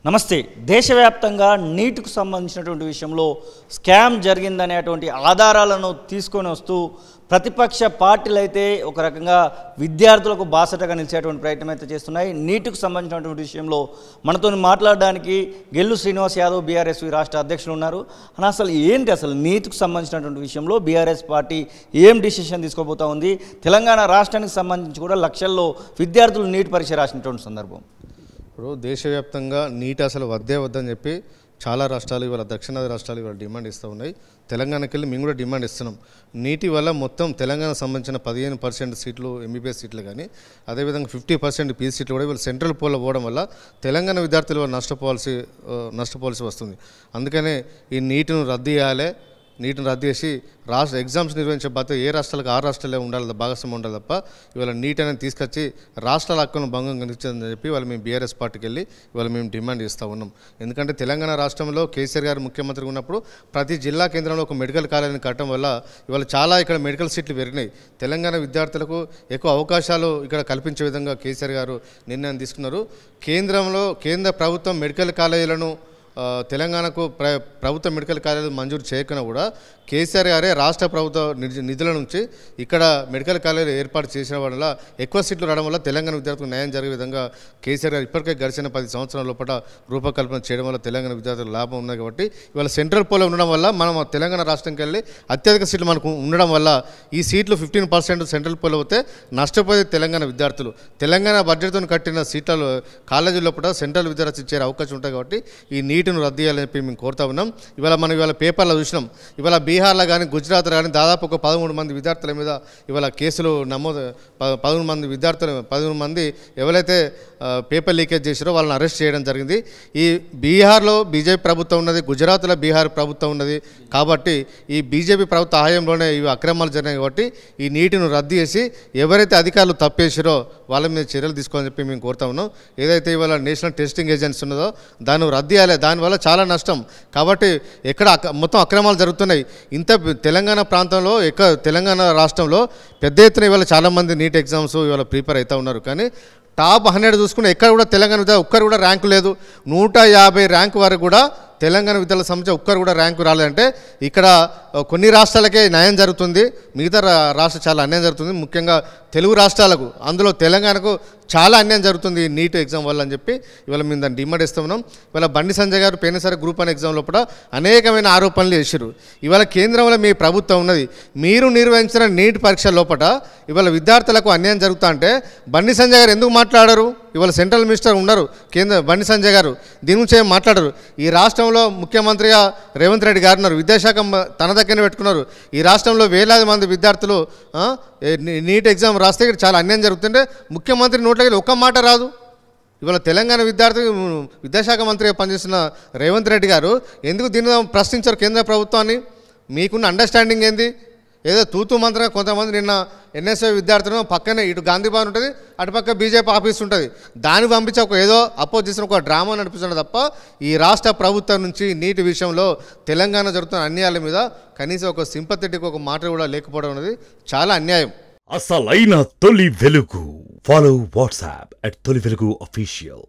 నమస్తే. దేశవ్యాప్తంగా నీట్కు సంబంధించినటువంటి విషయంలో స్కామ్ జరిగిందనేటువంటి ఆధారాలను తీసుకొని వస్తూ ప్రతిపక్ష పార్టీలు అయితే ఒక రకంగా విద్యార్థులకు బాసటగా నిలిచేటువంటి ప్రయత్నం అయితే చేస్తున్నాయి. నీట్కు సంబంధించినటువంటి విషయంలో మనతో మాట్లాడడానికి గెల్లు శ్రీనివాస్ యాదవ్ బీఆర్ఎస్ రాష్ట్ర అధ్యక్షులు ఉన్నారు. అసలు ఏంటి అసలు నీట్కు సంబంధించినటువంటి విషయంలో బీఆర్ఎస్ పార్టీ ఏం డిసిషన్ తీసుకోబోతా ఉంది? తెలంగాణ రాష్ట్రానికి సంబంధించి కూడా లక్షల్లో విద్యార్థులు నీట్ పరీక్ష రాసినటువంటి సందర్భం. ఇప్పుడు దేశవ్యాప్తంగా నీట్ అసలు వద్దని చెప్పి చాలా రాష్ట్రాలు ఇవాళ దక్షిణాది రాష్ట్రాలు ఇవాళ డిమాండ్ ఇస్తూ ఉన్నాయి. తెలంగాణకి వెళ్ళి మేము కూడా డిమాండ్ ఇస్తున్నాం. నీటి వల్ల మొత్తం తెలంగాణకు సంబంధించిన 15% సీట్లు ఎంబీబీఎస్ సీట్లు కానీ అదేవిధంగా 50% పీజీ సీట్లు కూడా ఇవాళ సెంట్రల్ పోల్లో పోవడం వల్ల తెలంగాణ విద్యార్థులు నష్టపోవాల్సి వస్తుంది. అందుకనే ఈ నీటిని రద్దు చేయాలి. నీటిని రద్దు చేసి రాష్ట్ర ఎగ్జామ్స్ నిర్వహించే బాధ్యత ఏ రాష్ట్రాలకు ఆ రాష్ట్రాలే ఉండాలి, భాగస్వామ్యం ఉండాలి తప్ప ఇవాళ నీట్ అనేది తీసుకొచ్చి రాష్ట్రాల హక్కులను భంగం కలిగించదని చెప్పి ఇవాళ మేము బీఆర్ఎస్ పార్టీకి వెళ్ళి ఇవాళ మేము డిమాండ్ చేస్తూ ఉన్నాం. ఎందుకంటే తెలంగాణ రాష్ట్రంలో కేసీఆర్ గారు ముఖ్యమంత్రిగా ఉన్నప్పుడు ప్రతి జిల్లా కేంద్రంలో ఒక మెడికల్ కాలేజీని కట్టడం వల్ల ఇవాళ చాలా ఇక్కడ మెడికల్ సీట్లు పెరిగినాయి. తెలంగాణ విద్యార్థులకు ఎక్కువ అవకాశాలు ఇక్కడ కల్పించే విధంగా కేసీఆర్ గారు నిర్ణయం తీసుకున్నారు. కేంద్ర ప్రభుత్వం మెడికల్ కాలేజీలను తెలంగాణకు ప్రభుత్వ మెడికల్ కాలేజీలు మంజూరు చేయకుండా కూడా కేసీఆర్ గారే రాష్ట్ర ప్రభుత్వ నిధుల నుంచి ఇక్కడ మెడికల్ కాలేజీలు ఏర్పాటు చేసిన వల్ల ఎక్కువ సీట్లు రావడం వల్ల తెలంగాణ విద్యార్థులకు న్యాయం జరిగే విధంగా కేసీఆర్ గారు ఇప్పటికే గడిచిన 10 సంవత్సరాల లోపల రూపకల్పన చేయడం వల్ల తెలంగాణ విద్యార్థులకు లాభం ఉంది. కాబట్టి ఇవాళ సెంట్రల్ పోలో ఉండడం వల్ల మనం తెలంగాణ రాష్ట్రంకి వెళ్ళి అత్యధిక సీట్లు మనకు ఉండడం వల్ల ఈ సీట్లు 15% సెంట్రల్ పోలో పోతే నష్టపోయే తెలంగాణ విద్యార్థులు. తెలంగాణ బడ్జెట్తో కట్టిన సీట్లలో కాలేజీ లోపల సెంట్రల్ విద్యార్థి చేరే అవకాశం ఉంటాయి. కాబట్టి ఈ నీటిని రద్దు చేయాలని చెప్పి మేము కోరుతా ఉన్నాం. ఇవాళ పేపర్లో చూసినాం. ఇవాళ బీహార్లో కానీ గుజరాత్లో కానీ దాదాపు ఒక 13 మంది విద్యార్థుల మీద ఇవాళ కేసులు నమోదు. 13 మంది ఎవరైతే పేపర్ లీకేజ్ చేశారో వాళ్ళని అరెస్ట్ చేయడం జరిగింది. ఈ బీహార్లో బీజేపీ ప్రభుత్వం ఉన్నది, గుజరాత్లో బీహార్ ప్రభుత్వం ఉన్నది. కాబట్టి ఈ బీజేపీ ప్రభుత్వ సహాయంలోనే ఇవి అక్రమాలు జరిగాయి. కాబట్టి ఈ నీటిని రద్దు చేసి ఎవరైతే అధికారులు తప్పేసారో వాళ్ళ మీద చర్యలు తీసుకోవాలని చెప్పి మేము కోరుతా ఉన్నాం. ఏదైతే ఇవాళ నేషనల్ టెస్టింగ్ ఏజెన్సీ ఉన్నదో దాన్ని రద్దు చేయాలి. దానివల్ల చాలా నష్టం. కాబట్టి ఎక్కడ మొత్తం అక్రమాలు జరుగుతున్నాయి. ఇంత తెలంగాణ ప్రాంతంలో తెలంగాణ రాష్ట్రంలో పెద్ద ఎత్తున ఇవాళ చాలామంది నీట్ ఎగ్జామ్స్ ఇవాళ ప్రిపేర్ అవుతూ ఉన్నారు. కానీ టాప్ 100 చూసుకుని ఎక్కడ కూడా తెలంగాణ ఒక్కరు కూడా ర్యాంకు లేదు. 150 ర్యాంకు వరకు కూడా తెలంగాణ విద్యార్థుల సంబంధించి ఒక్కరు కూడా ర్యాంకు రాలేదంటే ఇక్కడ కొన్ని రాష్ట్రాలకే న్యాయం జరుగుతుంది, మిగతా రాష్ట్రాలు చాలా అన్యాయం జరుగుతుంది. ముఖ్యంగా తెలుగు రాష్ట్రాలకు, అందులో తెలంగాణకు చాలా అన్యాయం జరుగుతుంది నీట్ ఎగ్జామ్ వల్ల అని చెప్పి ఇవాళ మేము దాన్ని డిమాండ్ ఇస్తూ ఉన్నాం. ఇవాళ బండి సంజయ్ గారు పోయినసారి గ్రూప్ 1 ఎగ్జామ్ లోపల అనేకమైన ఆరోపణలు చేశారు. ఇవాళ కేంద్రంలో మీ ప్రభుత్వం ఉన్నది, మీరు నిర్వహించిన నీట్ పరీక్ష లోపల ఇవాళ విద్యార్థులకు అన్యాయం జరుగుతా అంటే బండి సంజయ్ గారు ఎందుకు మాట్లాడారు? ఇవాళ సెంట్రల్ మినిస్టర్ ఉన్నారు బండి సంజయ్ గారు, దీని గురించి ఏం మాట్లాడరు. ఈ రాష్ట్రంలో ముఖ్యమంత్రిగా రేవంత్ రెడ్డి గారు ఉన్నారు, విద్యాశాఖ తన దగ్గరనే పెట్టుకున్నారు. ఈ రాష్ట్రంలో వేలాది మంది విద్యార్థులు నీట్ ఎగ్జామ్ రాస్తే చాలా అన్యాయం జరుగుతుంటే ముఖ్యమంత్రి నోట్లకి ఒక్క మాట రాదు. ఇవాళ తెలంగాణ విద్యాశాఖ మంత్రిగా పనిచేస్తున్న రేవంత్ రెడ్డి గారు ఎందుకు దీన్ని ప్రశ్నించారు కేంద్ర ప్రభుత్వాన్ని? మీకున్న అండర్స్టాండింగ్ ఏంది? ఏదో తూతూ మంత్రంగా కొంతమంది నిన్న ఎన్ఎస్ఐ విద్యార్థులను పక్కనే ఇటు గాంధీ భవన్ ఉంటుంది, అటుపక్క బీజేపీ ఆఫీస్ ఉంటుంది, దాన్ని పంపించి ఏదో అపోజ్ చేసిన ఒక డ్రామా నడిపిస్తున్నారు తప్ప ఈ రాష్ట్ర ప్రభుత్వం నుంచి నీటి విషయంలో తెలంగాణ జరుగుతున్న అన్యాయాల మీద కనీసం ఒక సింపథెటిక్ ఒక మాట కూడా లేకపోవడం అనేది చాలా అన్యాయం. అసలైన తొలి వెలుగు. ఫాలో వాట్సాప్ @తొలి వెలుగు official.